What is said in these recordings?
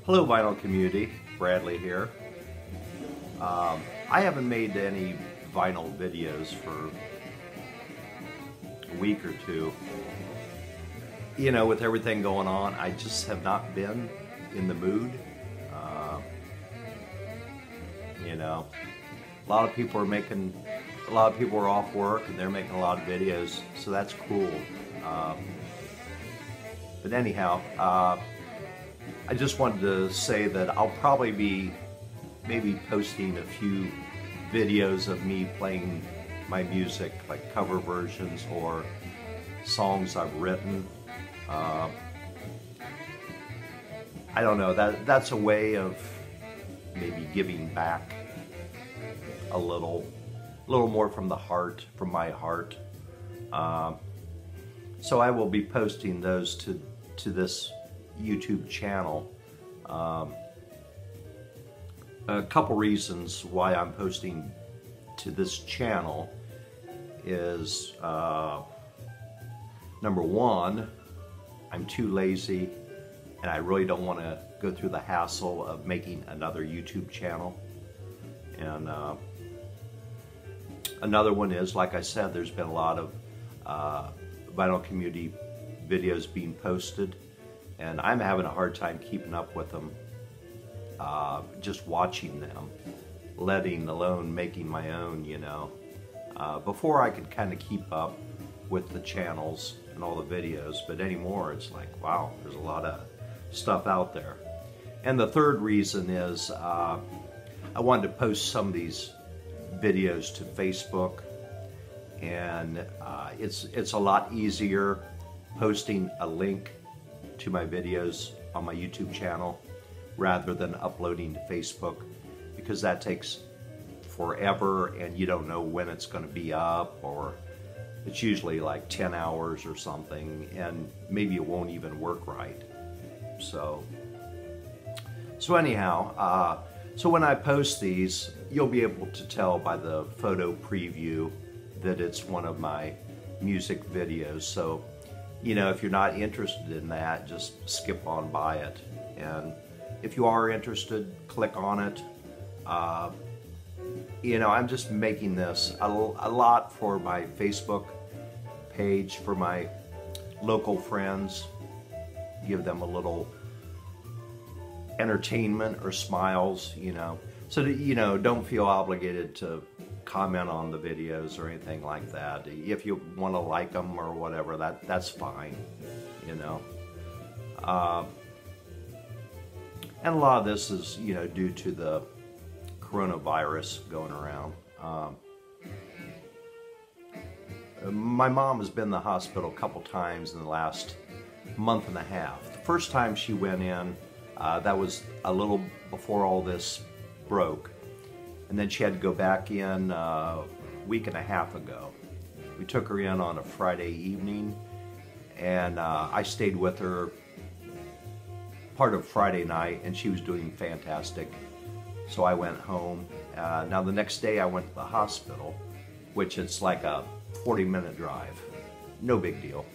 Hello vinyl community, Bradley here. I haven't made any vinyl videos for a week or two. You know, with everything going on, I just have not been in the mood. You know, a lot of people are off work and they're making a lot of videos, so that's cool. But anyhow, I just wanted to say that I'll probably be maybe posting a few videos of me playing my music, like cover versions or songs I've written. I don't know, that's a way of maybe giving back a little more from the heart, from my heart. So I will be posting those to this YouTube channel. A couple reasons why I'm posting to this channel is number one, I'm too lazy and I really don't want to go through the hassle of making another YouTube channel. And another one is, like I said, there's been a lot of vinyl community videos being posted, and I'm having a hard time keeping up with them, just watching them, letting alone making my own, you know. Before I could kind of keep up with the channels and all the videos, but anymore it's like, wow, there's a lot of stuff out there. And the third reason is I wanted to post some of these videos to Facebook, and it's a lot easier posting a link to my videos on my YouTube channel rather than uploading to Facebook, because that takes forever and you don't know when it's going to be up, or it's usually like 10 hours or something, and maybe it won't even work right. So anyhow, so when I post these, you'll be able to tell by the photo preview that it's one of my music videos. So, you know, if you're not interested in that, just skip on by it. And if you are interested, click on it. You know, I'm just making this a lot for my Facebook page, for my local friends, give them a little entertainment or smiles, you know, so that, you know, don't feel obligated to comment on the videos or anything like that. If you want to like them or whatever, that's fine, you know. And a lot of this is, you know, due to the coronavirus going around. My mom has been in the hospital a couple times in the last month and a half. The first time she went in, that was a little before all this broke. And then she had to go back in a week and a half ago. We took her in on a Friday evening, and I stayed with her part of Friday night, and she was doing fantastic. So I went home. Now the next day I went to the hospital, which it's like a 40-minute drive. No big deal.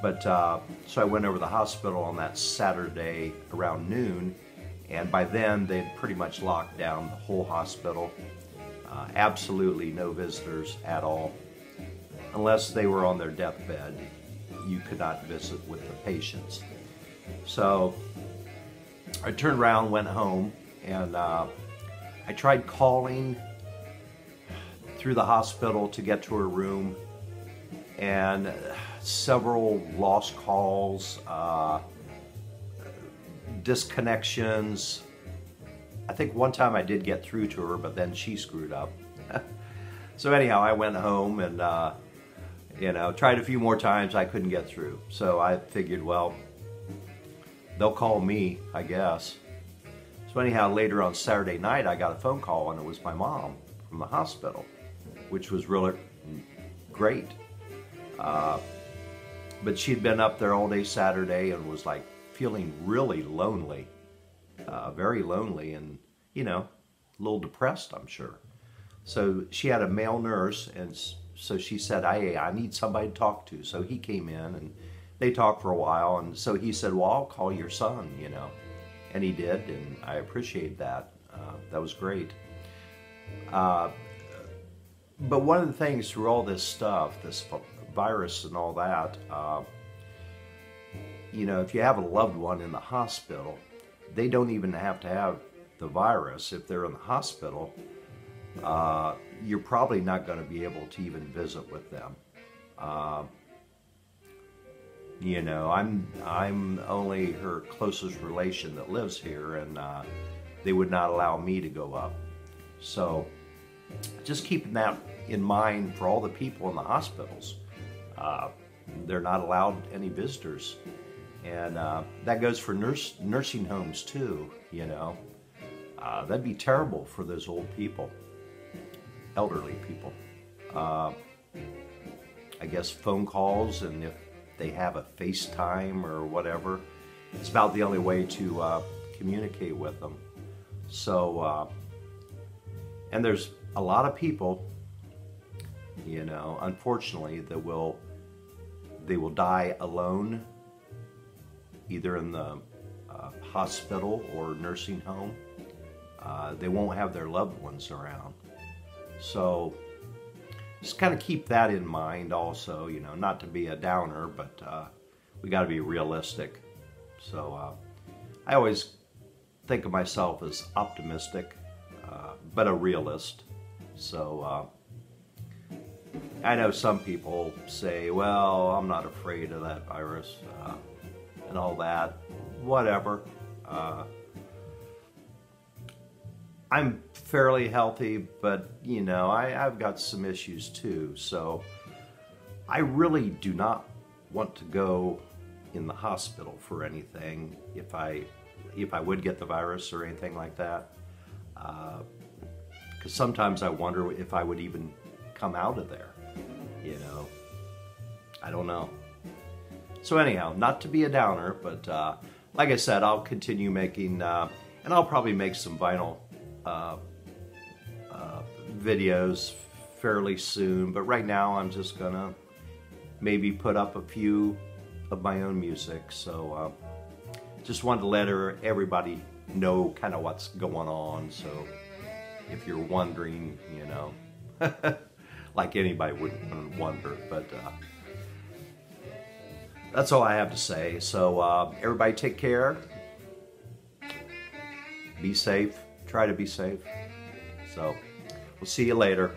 But so I went over to the hospital on that Saturday around noon, and by then they'd pretty much locked down the whole hospital. Absolutely no visitors at all. Unless they were on their deathbed, you could not visit with the patients. So I turned around, went home, and I tried calling through the hospital to get to her room, and several lost calls, disconnections. I think one time I did get through to her, but then she screwed up. So anyhow, I went home and you know, tried a few more times. I couldn't get through. So I figured, well, they'll call me, I guess. So anyhow, later on Saturday night, I got a phone call, and it was my mom from the hospital, which was really great. But she'd been up there all day Saturday and was like feeling really lonely, very lonely, and, you know, a little depressed, I'm sure. So she had a male nurse, and so she said, I need somebody to talk to. So he came in and they talked for a while, and so he said, well, I'll call your son, you know. And he did, and I appreciate that. That was great. But one of the things through all this stuff, this virus and all that, you know, if you have a loved one in the hospital, they don't even have to have the virus. If they're in the hospital, you're probably not going to be able to even visit with them. You know, I'm only her closest relation that lives here, and they would not allow me to go up. So just keeping that in mind for all the people in the hospitals. They're not allowed any visitors. And that goes for nursing homes too, you know. That'd be terrible for those old people, elderly people. I guess phone calls, and if they have a FaceTime or whatever, it's about the only way to communicate with them. So, and there's a lot of people, you know, unfortunately, that they will die alone, either in the hospital or nursing home. They won't have their loved ones around. So just kind of keep that in mind also, you know, not to be a downer, but we got to be realistic. So I always think of myself as optimistic, but a realist. So I know some people say, well, I'm not afraid of that virus and all that. Whatever. I'm fairly healthy, but you know, I've got some issues too. So I really do not want to go in the hospital for anything if I would get the virus or anything like that. Because sometimes I wonder if I would even come out of there, you know. I don't know. So anyhow, not to be a downer, but like I said, I'll continue making, and I'll probably make some vinyl videos fairly soon, but right now I'm just gonna maybe put up a few of my own music. So just wanted to let everybody know kind of what's going on. So if you're wondering, you know, like anybody would wonder, but that's all I have to say. So everybody take care, be safe, try to be safe. So we'll see you later.